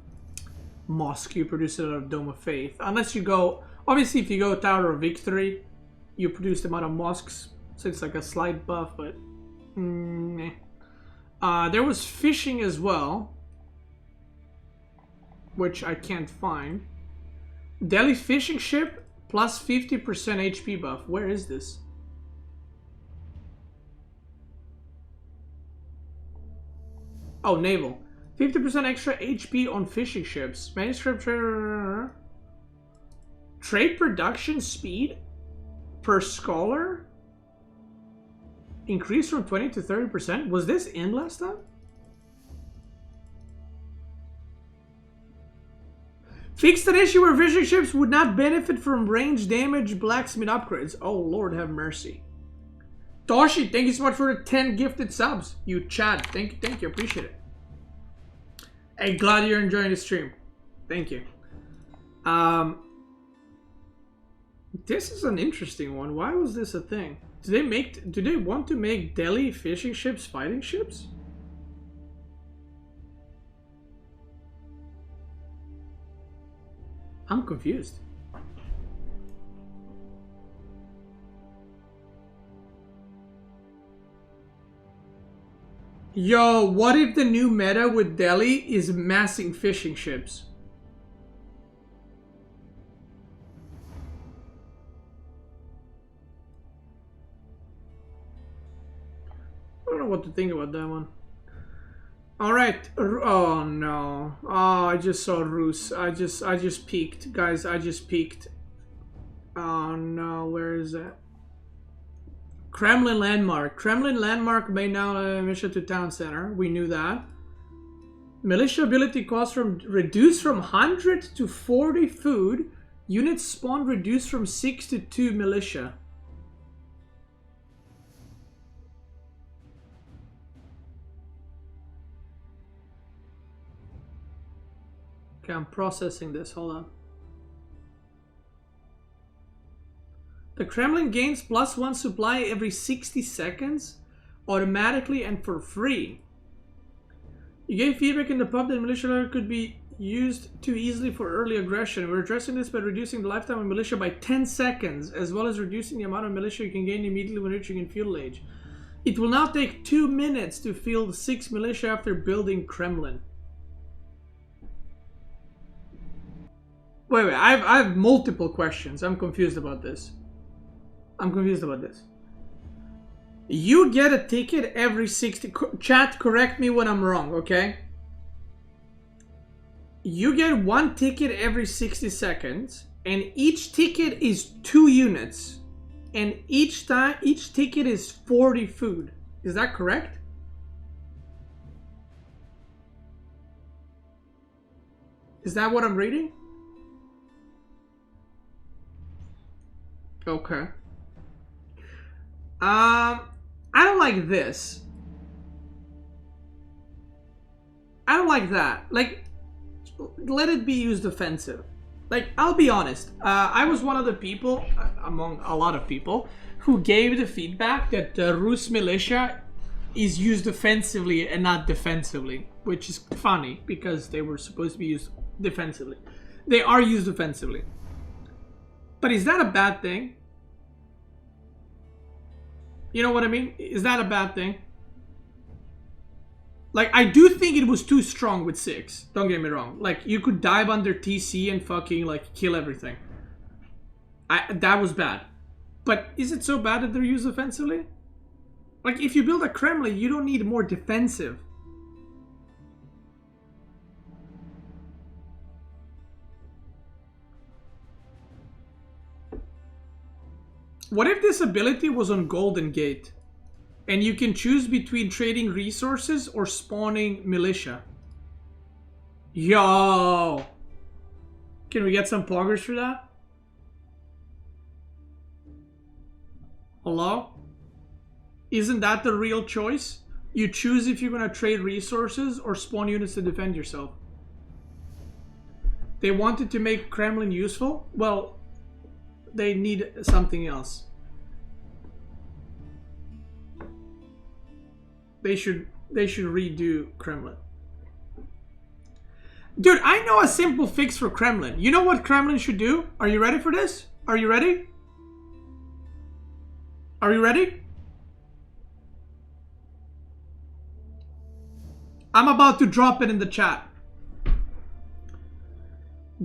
Speaker 1: mosque. You produce it out of Dome of Faith. Unless you go... Obviously, if you go Tower of Victory, you produce them out of mosques. So it's like a slight buff, but... Meh. There was fishing as well, which I can't find. Delhi fishing ship plus 50% HP buff. Where is this? Oh, naval. 50% extra HP on fishing ships. Manuscript trade production speed per scholar. increased from 20 to 30%. Was this in last time? Fixed an issue where fishing ships would not benefit from range damage blacksmith upgrades. Oh, Lord have mercy. Toshi, thank you so much for the 10 gifted subs. You Chad, thank you, appreciate it. Hey, glad you're enjoying the stream. Thank you. This is an interesting one. Why was this a thing? Do they want to make Delhi fishing ships fighting ships? I'm confused. Yo, what if the new meta with Delhi is massing fishing ships? I don't know what to think about that one. Alright. Oh no. Oh, I just saw Rus. I just peeked. Guys, I just peeked. Oh no, where is that? Kremlin Landmark. Kremlin Landmark may now militia to town center. We knew that. Militia ability cost reduced from 100 to 40 food. Units spawn reduced from 6 to 2 militia. Okay, I'm processing this. Hold on. The Kremlin gains +1 supply every 60 seconds, automatically and for free. You gave feedback in the pub that militia level could be used too easily for early aggression. We're addressing this by reducing the lifetime of militia by 10 seconds, as well as reducing the amount of militia you can gain immediately when reaching in feudal age. It will now take 2 minutes to field 6 militia after building Kremlin. Wait, I have multiple questions. I'm confused about this. You get a ticket every 60... Chat, correct me when I'm wrong, okay? You get 1 ticket every 60 seconds, and each ticket is 2 units. And each ticket is 40 food. Is that correct? Is that what I'm reading? Okay. I don't like this. I don't like that. Like, let it be used offensive. Like, I'll be honest. I was one of the people, among a lot of people, who gave the feedback that the Rus militia is used offensively and not defensively, which is funny because they were supposed to be used defensively. They are used offensively. But is that a bad thing? You know what I mean? Is that a bad thing? Like, I do think it was too strong with 6. Don't get me wrong. Like, you could dive under TC and fucking, like, kill everything. That was bad. But is it so bad that they're used offensively? Like, if you build a Kremlin, you don't need more defensive. What if this ability was on Golden Gate? And you can choose between trading resources or spawning militia. Yo! Can we get some poggers for that? Hello? Isn't that the real choice? You choose if you're gonna trade resources or spawn units to defend yourself. They wanted to make Kremlin useful? Well, they need something else. They should redo Kremlin. Dude, I know a simple fix for Kremlin. You know what Kremlin should do? Are you ready for this? Are you ready? Are you ready? I'm about to drop it in the chat.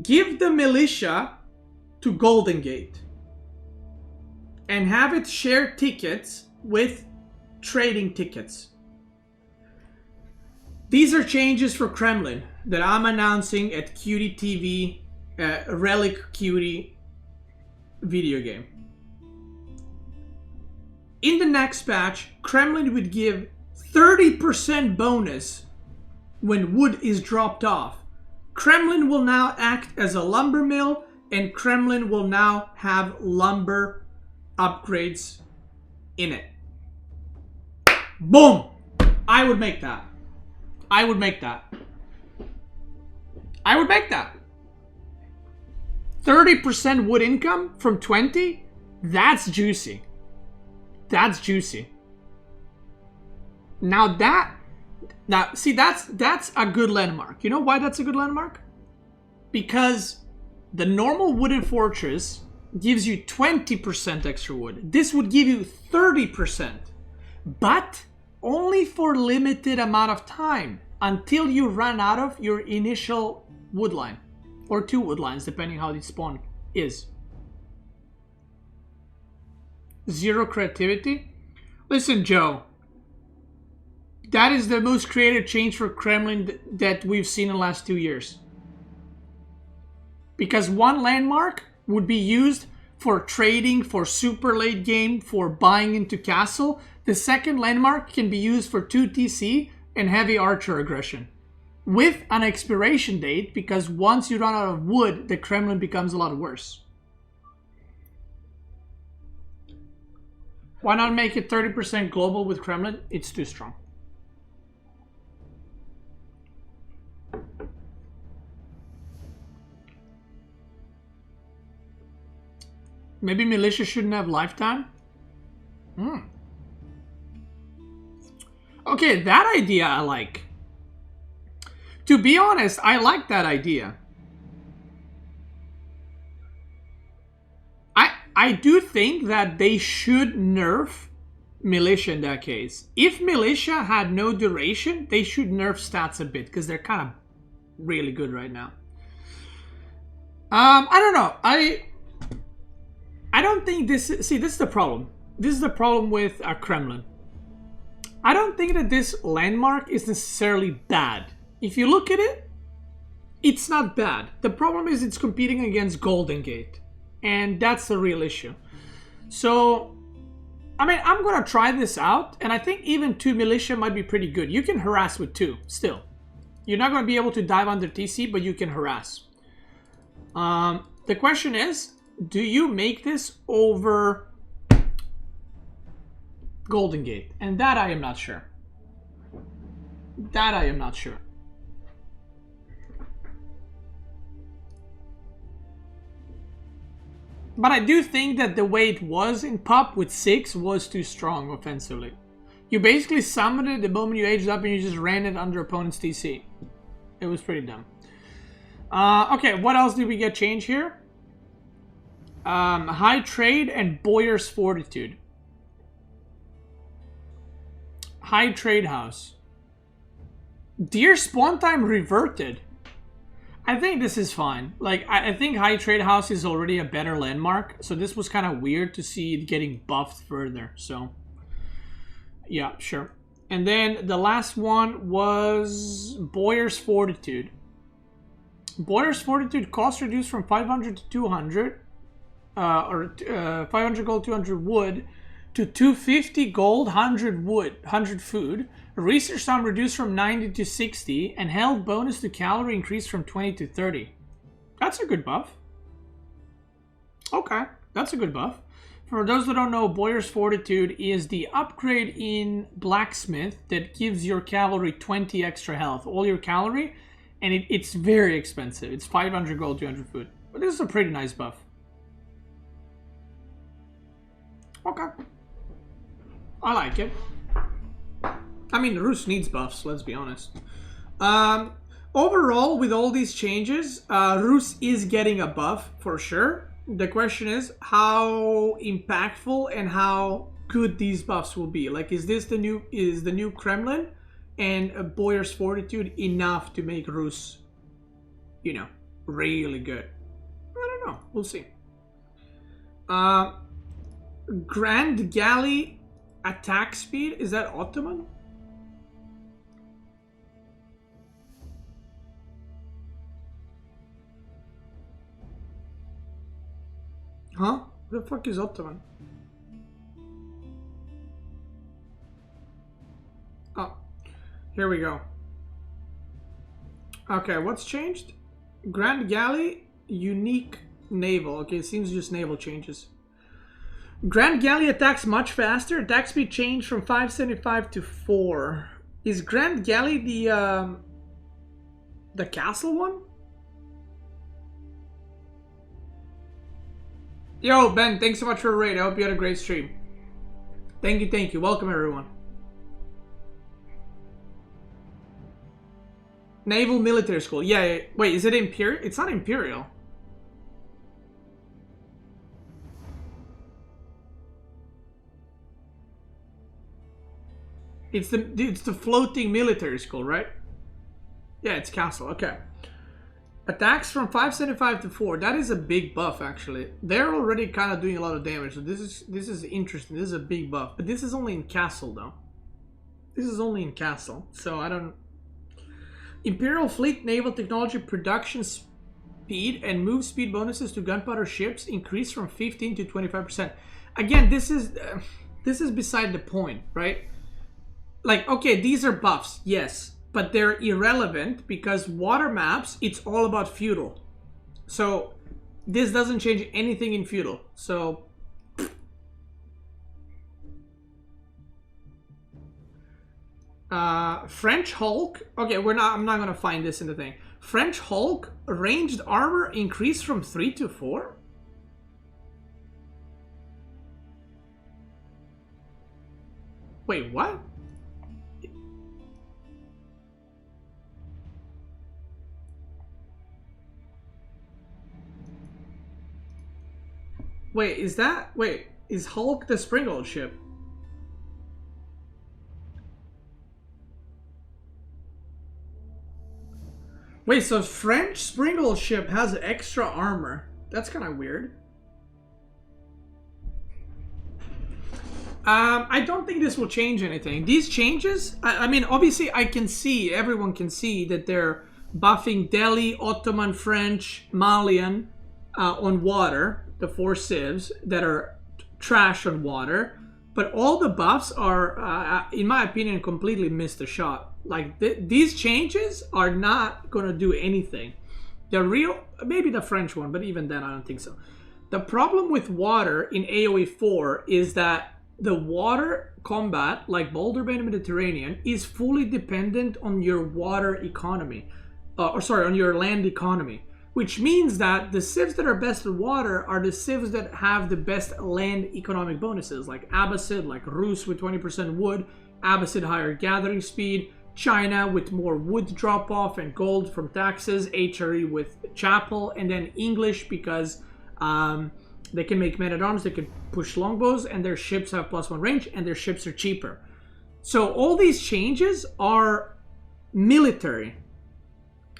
Speaker 1: Give the militia to Golden Gate and have it share tickets with trading tickets. These are changes for Kremlin that I'm announcing at Cutie TV, Relic Cutie video game. in the next patch, Kremlin would give 30% bonus when wood is dropped off. Kremlin will now act as a lumber mill, and Kremlin will now have lumber upgrades in it. Boom! I would make that. I would make that. I would make that. 30% wood income from 20? That's juicy. That's juicy. Now see, that's a good landmark. You know why that's a good landmark? Because the normal wooden fortress gives you 20% extra wood. This would give you 30%, but only for limited amount of time until you run out of your initial wood line, or 2 wood lines, depending how the spawn is. 0 creativity. Listen, Joe, that is the most creative change for Kremlin that we've seen in the last 2 years. Because one landmark would be used for trading, for super late game, for buying into castle. The second landmark can be used for 2 TC and heavy archer aggression. With an expiration date, because once you run out of wood, the Kremlin becomes a lot worse. Why not make it 30% global with Kremlin? It's too strong. Maybe militia shouldn't have lifetime? Okay, that idea I like. To be honest, I like that idea. I do think that they should nerf militia in that case. If militia had no duration, they should nerf stats a bit, because they're kind of really good right now. I don't know. I don't think this is the problem. This is the problem with Kremlin. I don't think that this landmark is necessarily bad. If you look at it, it's not bad. The problem is it's competing against Golden Gate, and that's the real issue. So, I mean, I'm gonna try this out, and I think even 2 militia might be pretty good. You can harass with 2 still. You're not gonna be able to dive under TC, but you can harass. The question is, do you make this over Golden Gate? And that I am not sure. That I am not sure. But I do think that the way it was in PUP with 6 was too strong offensively. You basically summoned it the moment you aged up and you just ran it under opponent's TC. It was pretty dumb. Okay, what else did we get changed here? High Trade and Boyar's Fortitude. High Trade House. Deer spawn time reverted. I think this is fine. Like, I think High Trade House is already a better landmark, so this was kind of weird to see it getting buffed further, so yeah, sure. And then the last one was Boyar's Fortitude. Boyar's Fortitude cost reduced from 500 to 200, or 500 gold, 200 wood, to 250 gold, 100 wood, 100 food. Research time reduced from 90 to 60, and health bonus to calorie increased from 20 to 30. That's a good buff. Okay, that's a good buff. For those that don't know, Boyar's Fortitude is the upgrade in Blacksmith that gives your cavalry 20 extra health, all your calorie, and it's very expensive. It's 500 gold, 200 food. But this is a pretty nice buff. Okay. I like it. I mean, Rus needs buffs, let's be honest. Overall, with all these changes, Rus is getting a buff for sure. The question is how impactful and how good these buffs will be. Like, is the new Kremlin and Boyar's Fortitude enough to make Rus, you know, really good? I don't know. We'll see. Grand Galley attack speed, is that Ottoman? Huh? What the fuck is Ottoman? Here we go. Okay, what's changed? Grand Galley, unique naval. Okay, it seems just naval changes. Grand Galley attacks much faster. Attack speed changed from 575 to 4. Is Grand Galley the castle one? Yo, Ben, thanks so much for the raid. I hope you had a great stream. Thank you, thank you. Welcome, everyone. Naval Military School. Yeah. Wait, is it Imperial? It's not Imperial. It's the floating military school, right? Yeah, it's castle. Okay. Attacks from 575 to 4. That is a big buff, actually. They're already kind of doing a lot of damage, so this is interesting. This is a big buff, but this is only in castle, though. This is only in castle, so I don't. Imperial Fleet Naval Technology production speed and move speed bonuses to gunpowder ships increase from 15 to 25%. Again, this is beside the point, right? Like, okay, these are buffs, yes, but they're irrelevant because water maps, it's all about feudal. So this doesn't change anything in feudal. So French Hulk. Okay, I'm not gonna find this in the thing. French Hulk ranged armor increased from 3 to 4. Wait, what? Wait, is Hulk the Springald ship? Wait, so French Springald ship has extra armor. That's kind of weird. I don't think this will change anything. These changes, I mean, obviously everyone can see that they're buffing Delhi, Ottoman, French, Malian on water, the 4 civs that are trash on water. But all the buffs are, in my opinion, completely missed the shot. Like, these changes are not going to do anything. The real, maybe the French one, but even then I don't think so. The problem with water in AoE 4 is that the water combat, like Boulder Bay and Mediterranean, is fully dependent on your water economy. On your land economy. Which means that the civs that are best in water are the civs that have the best land economic bonuses, like Abbasid, like Rus with 20% wood, Abbasid higher gathering speed, China with more wood drop-off and gold from taxes, HRE with chapel, and then English because they can make men-at-arms, they can push longbows, and their ships have +1 range, and their ships are cheaper. So all these changes are military,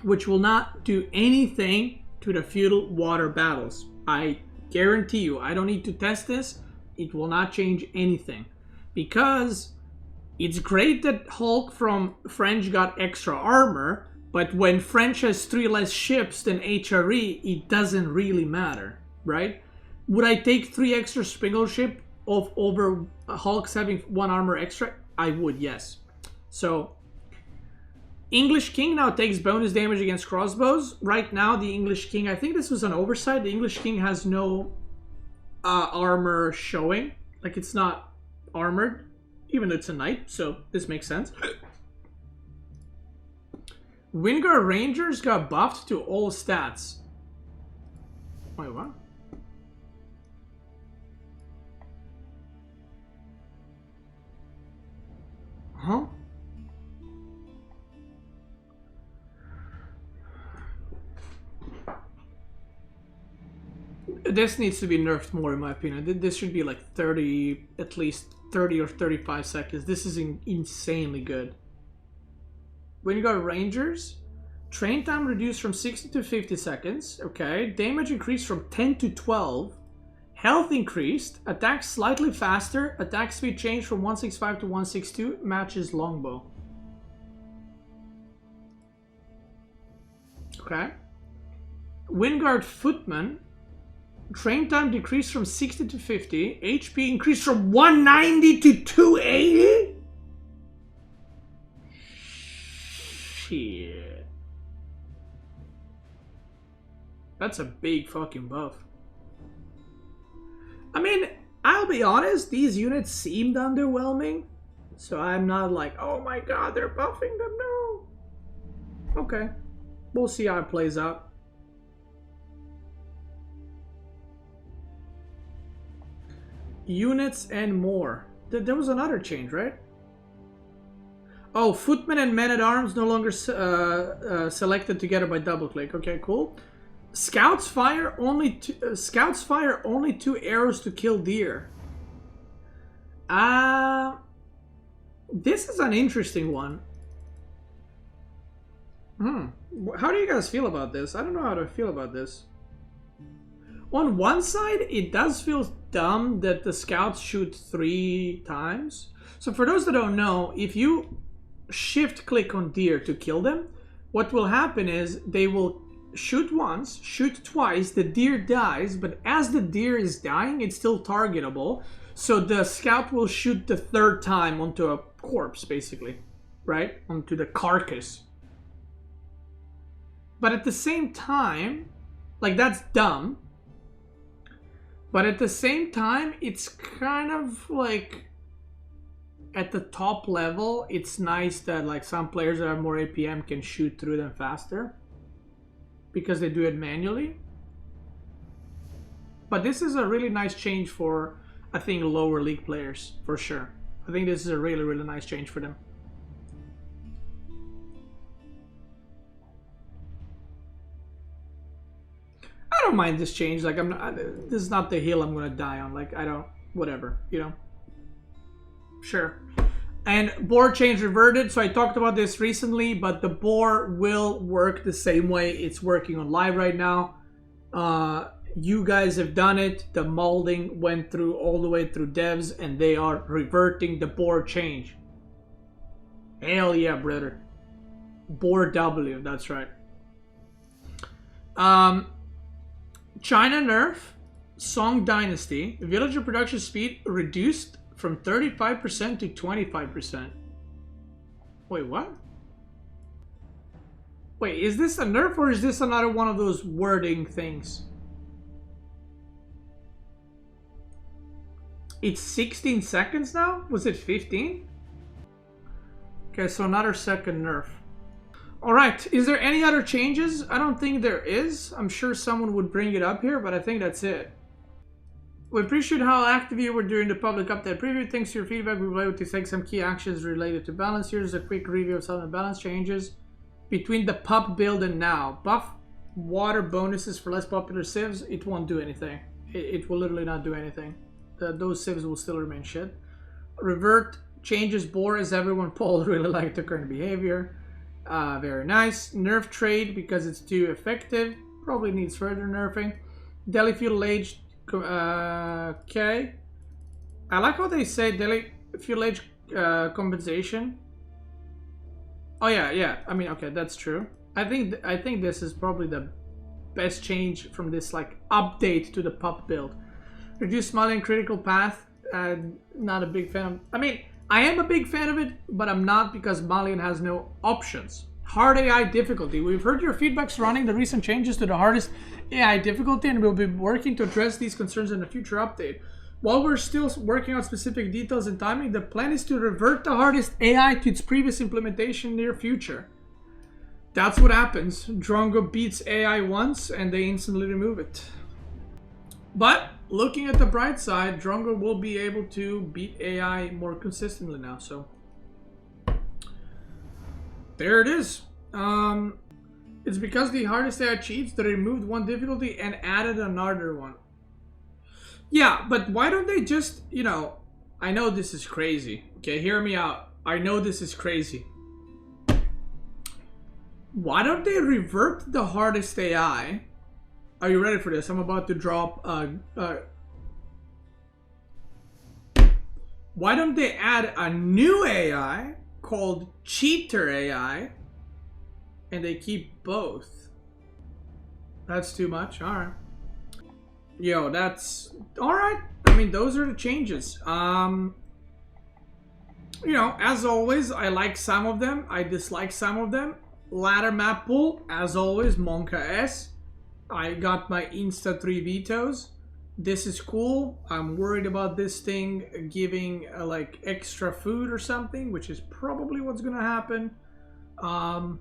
Speaker 1: which will not do anything to the feudal water battles. I guarantee you, I don't need to test this, it will not change anything. Because it's great that Hulk from French got extra armor, but when French has 3 less ships than HRE, it doesn't really matter, right? Would I take 3 extra Springald ship over Hulk's having 1 armor extra? I would, yes. So English King now takes bonus damage against crossbows. Right now, the English King, I think this was an oversight. The English King has no armor showing. Like, it's not armored, even though it's a knight, so this makes sense. Wingard Rangers got buffed to all stats. Wait, what? Huh? This needs to be nerfed more, in my opinion. This should be like 30, at least 30 or 35 seconds. This is insanely good. When you got Rangers, train time reduced from 60 to 50 seconds. Okay, damage increased from 10 to 12. Health increased. Attack slightly faster. Attack speed changed from 165 to 162. Matches longbow. Okay. Wingard Footman. Train time decreased from 60 to 50. HP increased from 190 to 280. Shit. That's a big fucking buff. I mean, I'll be honest, these units seemed underwhelming. So I'm not like, oh my god, they're buffing them, no. Okay. We'll see how it plays out. Units and more. There was another change, right? Oh, footmen and men-at-arms no longer selected together by double-click. Okay, cool. Scouts fire only two arrows to kill deer. This is an interesting one. How do you guys feel about this? I don't know how to feel about this. On one side, it does feel dumb that the scouts shoot 3 times. So for those that don't know, if you shift click on deer to kill them, what will happen is they will shoot once, shoot twice, the deer dies, but as the deer is dying, it's still targetable. So the scout will shoot the 3rd time onto a corpse, basically, right? Onto the carcass. But at the same time, like, that's dumb. But at the same time, it's kind of like, at the top level, it's nice that like some players that have more APM can shoot through them faster because they do it manually. But this is a really nice change for, I think, lower league players, for sure. I think this is a really, really nice change for them. I don't mind this change. Like, this is not the hill I'm gonna die on. Like, I don't, whatever, you know. Sure. And board change reverted. So I talked about this recently, but the board will work the same way it's working on live right now. You guys have done it. The molding went through all the way through devs, and they are reverting the board change. Hell yeah, brother. Board W, that's right. China nerf, Song Dynasty, villager production speed reduced from 35% to 25%. Wait, what? Wait, is this a nerf or is this another one of those wording things? It's 16 seconds now? Was it 15? Okay, so another second nerf. Alright, is there any other changes? I don't think there is. I'm sure someone would bring it up here, but I think that's it. We appreciate how active you were during the public update preview. Thanks to your feedback, we were able to take some key actions related to balance. Here's a quick review of some of the balance changes between the pub build and now. Buff water bonuses for less popular civs. It won't do anything. It will literally not do anything. Those civs will still remain shit. Revert changes bore as everyone polled really liked the current behavior. Very nice. Nerf trade because it's too effective. Probably needs further nerfing. Delhi fuel age. Okay. I like how they say Delhi fuel age compensation. Oh yeah. I mean, okay, that's true. I think this is probably the best change from this like update to the pup build. Reduce Malian critical path. Not a big fan of. I mean, I am a big fan of it, but I'm not because Malian has no options. Hard AI difficulty. We've heard your feedback surrounding the recent changes to the hardest AI difficulty, and we'll be working to address these concerns in a future update. While we're still working on specific details and timing, the plan is to revert the hardest AI to its previous implementation in the near future. That's what happens. Drongo beats AI once, and they instantly remove it. But looking at the bright side, Drongo will be able to beat AI more consistently now, so there it is. It's because the hardest AI cheats that removed one difficulty and added another one. Yeah, but why don't they just, you know, I know this is crazy. Okay, hear me out. I know this is crazy. Why don't they revert the hardest AI? Are you ready for this? I'm about to drop why don't they add a new AI called Cheater AI and they keep both? That's too much. Alright. Yo, that's alright. I mean, those are the changes. You know, as always, I like some of them, I dislike some of them. ladder map pool, as always, Monka S. I got my Insta 3 vetoes. This is cool. I'm worried about this thing giving like extra food or something, which is probably what's gonna happen. But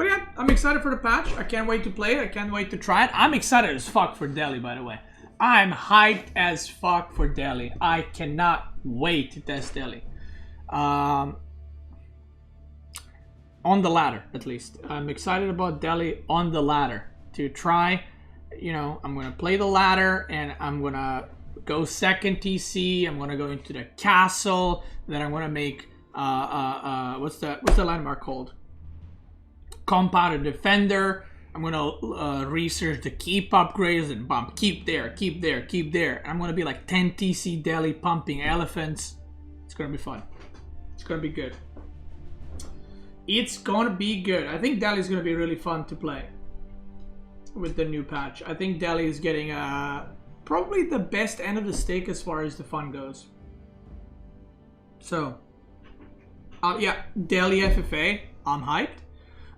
Speaker 1: yeah, I'm excited for the patch. I can't wait to play it. I can't wait to try it. I'm excited as fuck for Delhi, by the way. I'm hyped as fuck for Delhi. I cannot wait to test Delhi. On the ladder, at least. I'm excited about Delhi on the ladder to try. You know, I'm gonna play the ladder and I'm gonna go second TC. I'm gonna go into the castle. Then I'm gonna make what's the landmark called? Compounded Defender. I'm gonna research the keep upgrades and bump keep there, keep there, keep there. I'm gonna be like 10 TC Delhi pumping elephants. It's gonna be fun. It's gonna be good. It's gonna be good. I think Delhi is gonna be really fun to play with the new patch. I think Delhi is getting probably the best end of the stick as far as the fun goes. So, yeah, Delhi FFA. I'm hyped.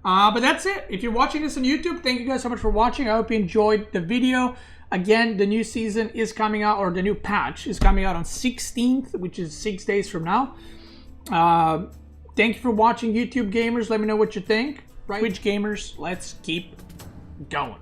Speaker 1: But that's it. If you're watching this on YouTube, thank you guys so much for watching. I hope you enjoyed the video. Again, the new season is coming out, or the new patch is coming out on 16th, which is 6 days from now. Thank you for watching, YouTube gamers. Let me know what you think. Twitch gamers, let's keep going.